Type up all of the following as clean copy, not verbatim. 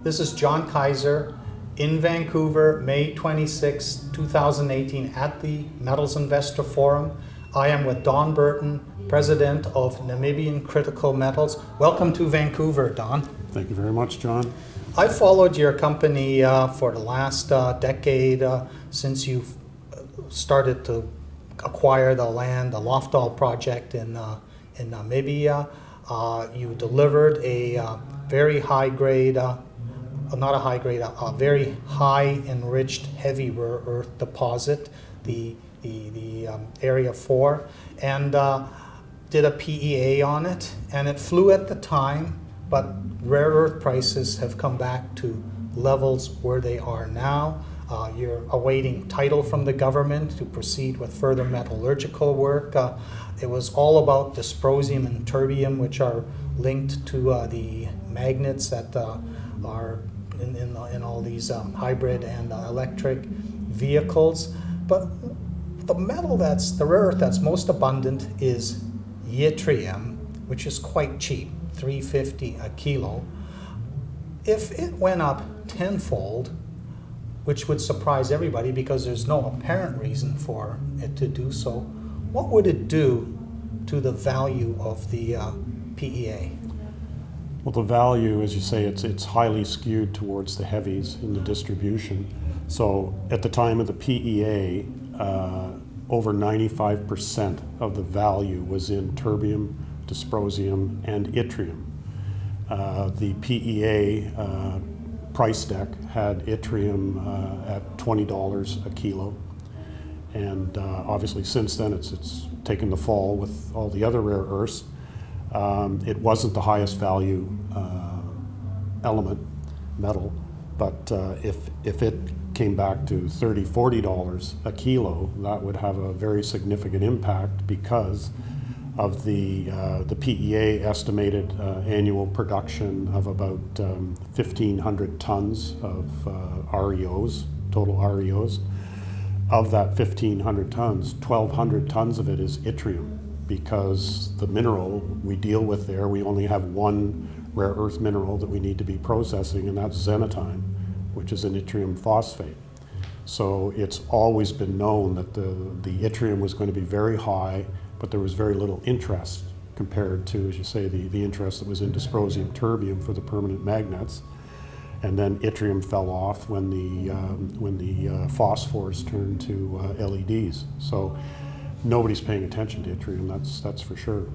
This is John Kaiser in Vancouver, May 26, 2018 at the Metals Investor Forum. I am with Don Burton, President of Namibian Critical Metals. Welcome to Vancouver, Don. Thank you very much, John. I followed your company for the last decade since you've started to acquire the land, the Lofdal project in Namibia. You delivered a very high grade, not a high grade, a very high enriched heavy rare earth deposit, the Area 4, and did a PEA on it, and it flew at the time, but rare earth prices have come back to levels where they are now. You're awaiting title from the government to proceed with further metallurgical work. It was all about dysprosium and terbium, which are linked to the magnets that are in all these hybrid and electric vehicles. But the metal the rare earth that's most abundant is yttrium, which is quite cheap, $3.50 a kilo. If it went up tenfold, which would surprise everybody because there's no apparent reason for it to do so, what would it do to the value of the PEA? Well, the value, as you say, it's highly skewed towards the heavies in the distribution. So at the time of the PEA, over 95% of the value was in terbium, dysprosium, and yttrium. The PEA price deck had yttrium at $20 a kilo, and obviously since then it's taken the fall with all the other rare earths. It wasn't the highest value metal, but if it came back to $30, $40 a kilo, that would have a very significant impact because of the PEA estimated annual production of about 1,500 tons of REOs, total REOs. Of that 1,500 tons, 1,200 tons of it is yttrium, because the mineral we deal with there, we only have one rare earth mineral that we need to be processing, and that's xenotime, which is an yttrium phosphate. So it's always been known that the yttrium was going to be very high, but there was very little interest compared to, as you say, the interest that was in dysprosium terbium for the permanent magnets. And then yttrium fell off when the phosphors turned to LEDs. So nobody's paying attention to yttrium, that's for sure.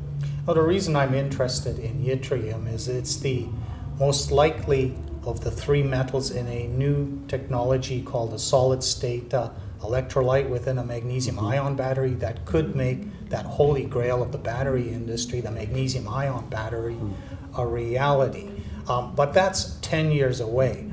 Well, the reason I'm interested in yttrium is it's the most likely of the three metals in a new technology called a solid state electrolyte within a magnesium ion battery that could make that holy grail of the battery industry, the magnesium ion battery, a reality. But that's 10 years away.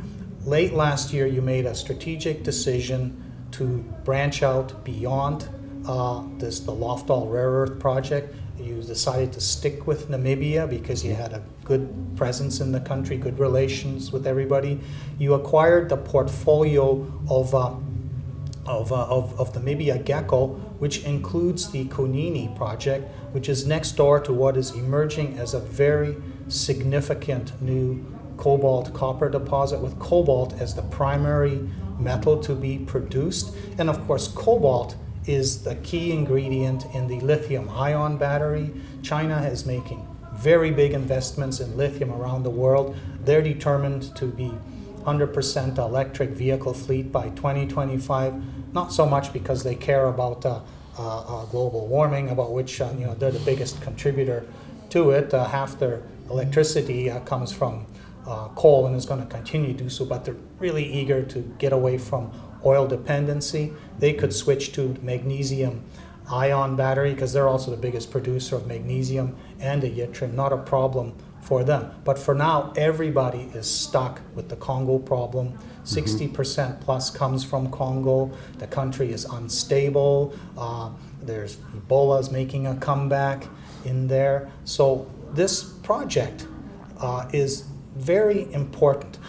Late last year, you made a strategic decision to branch out beyond the Lofdal rare earth project. You decided to stick with Namibia because you had a good presence in the country, good relations with everybody. You acquired the portfolio of Namibia Gecko, which includes the Kunini project, which is next door to what is emerging as a very significant new cobalt copper deposit, with cobalt as the primary metal to be produced. And of course, cobalt is the key ingredient in the lithium ion battery. China is making very big investments in lithium around the world. They're determined to be 100% electric vehicle fleet by 2025, not so much because they care about global warming, about which they're the biggest contributor to it. Half their electricity comes from coal and is going to continue to do so, but they're really eager to get away from oil dependency. They could switch to magnesium ion battery because they're also the biggest producer of magnesium and a yttrium, not a problem for them. But for now, everybody is stuck with the Congo problem. 60% plus comes from Congo. The country is unstable. There's Ebola's making a comeback in there. So this project is very important.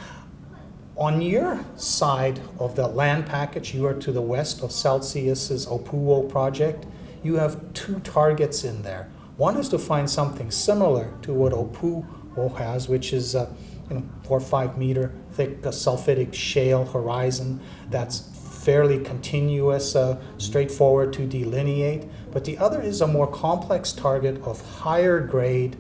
On your side of the land package, you are to the west of Celsius's Opuwo project. You have two targets in there. One is to find something similar to what Opuwo has, which is 4 or 5 meter thick sulfidic shale horizon that's fairly continuous, straightforward to delineate. But the other is a more complex target of higher grade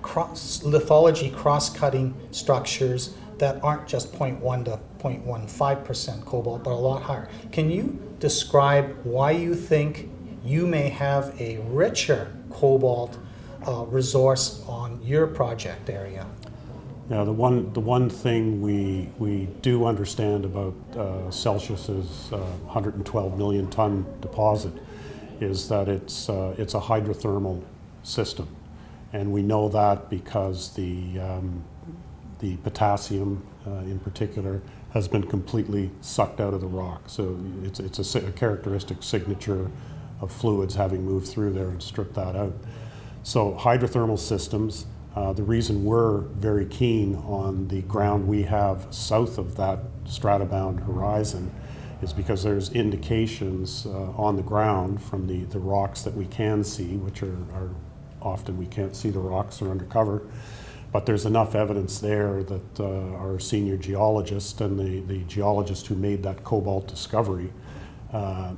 lithology cross-cutting structures that aren't just 0.1 to 0.15% cobalt, but a lot higher. Can you describe why you think you may have a richer cobalt resource on your project area? Yeah, the one thing we do understand about Celsius's 112 million ton deposit is that it's a hydrothermal system, and we know that because the potassium in particular has been completely sucked out of the rock. So it's a characteristic signature of fluids having moved through there and stripped that out. So hydrothermal systems, the reason we're very keen on the ground we have south of that stratobound horizon is because there's indications on the ground from the rocks that we can see, which are often we can't see the rocks, they're undercover, but there's enough evidence there that our senior geologist and the geologist who made that cobalt discovery,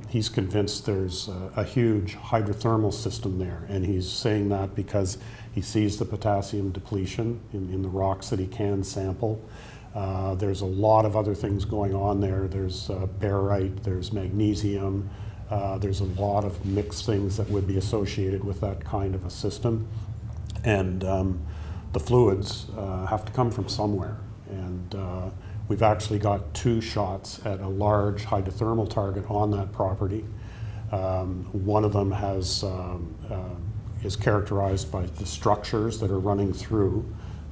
he's convinced there's a huge hydrothermal system there, and he's saying that because he sees the potassium depletion in the rocks that he can sample. There's a lot of other things going on there. There's barite, there's magnesium, there's a lot of mixed things that would be associated with that kind of a system. And the fluids have to come from somewhere. And we've actually got 2 shots at a large hydrothermal target on that property. One of them is characterized by the structures that are running through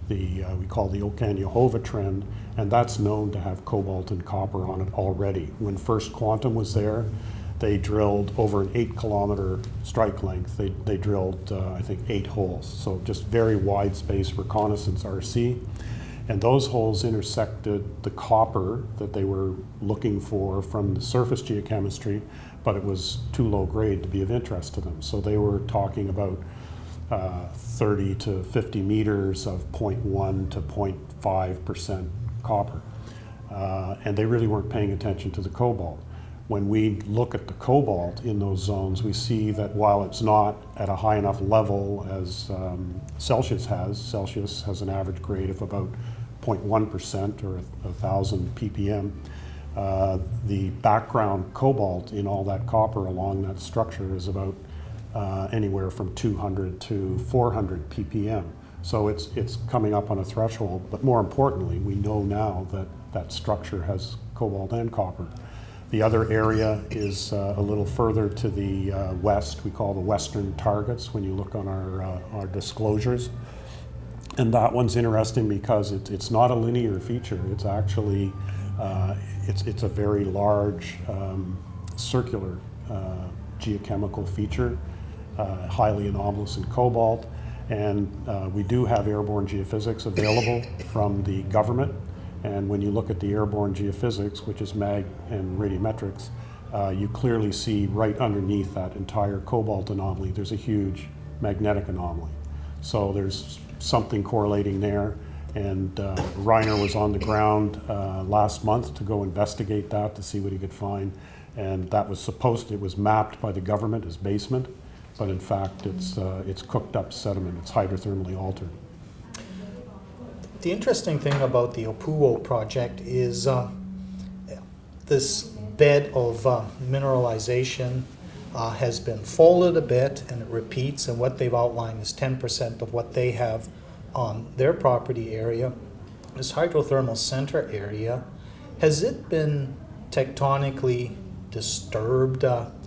we call the Okanyahova trend, and that's known to have cobalt and copper on it already. When First Quantum was there, they drilled over an 8-kilometer strike length. They drilled, I think, 8 holes, so just very wide space reconnaissance RC. And those holes intersected the copper that they were looking for from the surface geochemistry, but it was too low grade to be of interest to them. So they were talking about 30 to 50 meters of 0.1 to 0.5% copper. And they really weren't paying attention to the cobalt. When we look at the cobalt in those zones, we see that while it's not at a high enough level as Celsius has an average grade of about 0.1% or 1,000 ppm. The background cobalt in all that copper along that structure is about anywhere from 200 to 400 ppm. So it's coming up on a threshold, but more importantly, we know now that that structure has cobalt and copper. The other area is a little further to the west. We call the western targets when you look on our disclosures. And that one's interesting because it's not a linear feature. It's actually, it's a very large circular geochemical feature, highly anomalous in cobalt. And we do have airborne geophysics available from the government. And when you look at the airborne geophysics, which is mag and radiometrics, you clearly see right underneath that entire cobalt anomaly, there's a huge magnetic anomaly. So there's something correlating there. And Reiner was on the ground last month to go investigate that to see what he could find. And that was it was mapped by the government as basement, but in fact it's cooked up sediment, it's hydrothermally altered. The interesting thing about the Opuwo project is this bed of mineralization has been folded a bit and it repeats, and what they've outlined is 10% of what they have on their property area. This hydrothermal center area, has it been tectonically disturbed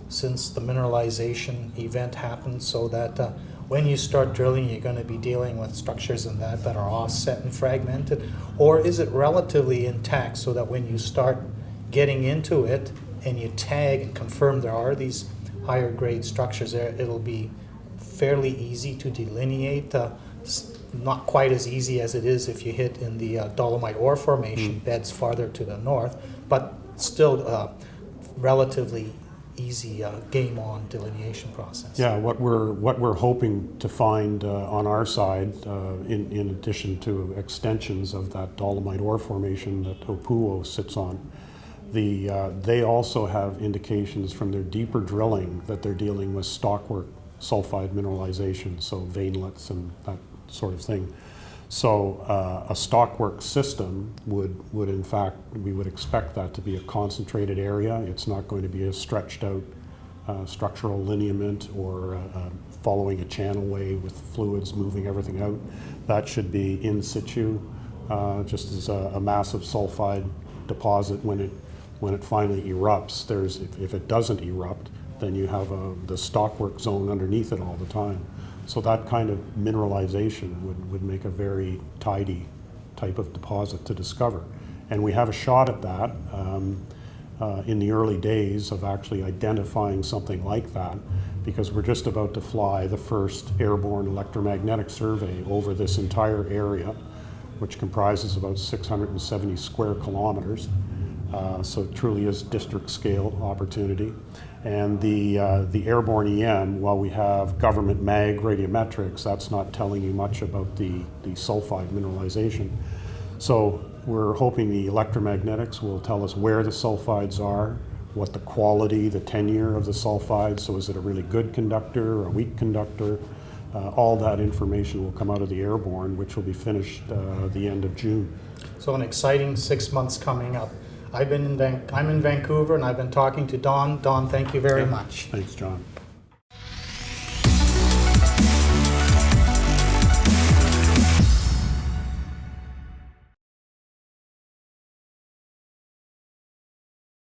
since the mineralization event happened, so that when you start drilling, you're going to be dealing with structures in that are offset and fragmented? Or is it relatively intact so that when you start getting into it and you tag and confirm there are these higher grade structures there, it'll be fairly easy to delineate? Not quite as easy as it is if you hit in the dolomite ore formation beds farther to the north, but still relatively easy game on delineation process. Yeah, what we're hoping to find on our side, in addition to extensions of that dolomite ore formation that Opuo sits on, they also have indications from their deeper drilling that they're dealing with stockwork sulfide mineralization, so veinlets and that sort of thing. So a stockwork system would in fact, we would expect that to be a concentrated area. It's not going to be a stretched out structural lineament or following a channelway with fluids moving everything out. That should be in situ, just as a massive sulfide deposit when it finally erupts. If it doesn't erupt, then you have the stockwork zone underneath it all the time. So that kind of mineralization would make a very tidy type of deposit to discover. And we have a shot at that in the early days of actually identifying something like that, because we're just about to fly the first airborne electromagnetic survey over this entire area, which comprises about 670 square kilometers. So it truly is district scale opportunity. And the airborne EM, while we have government mag radiometrics, that's not telling you much about the sulfide mineralization. So we're hoping the electromagnetics will tell us where the sulfides are, what the quality, the tenure of the sulfides, so is it a really good conductor or a weak conductor? All that information will come out of the airborne, which will be finished the end of June. So an exciting 6 months coming up. I'm in Vancouver, and I've been talking to Don. Don, thank you very much. Thanks, John.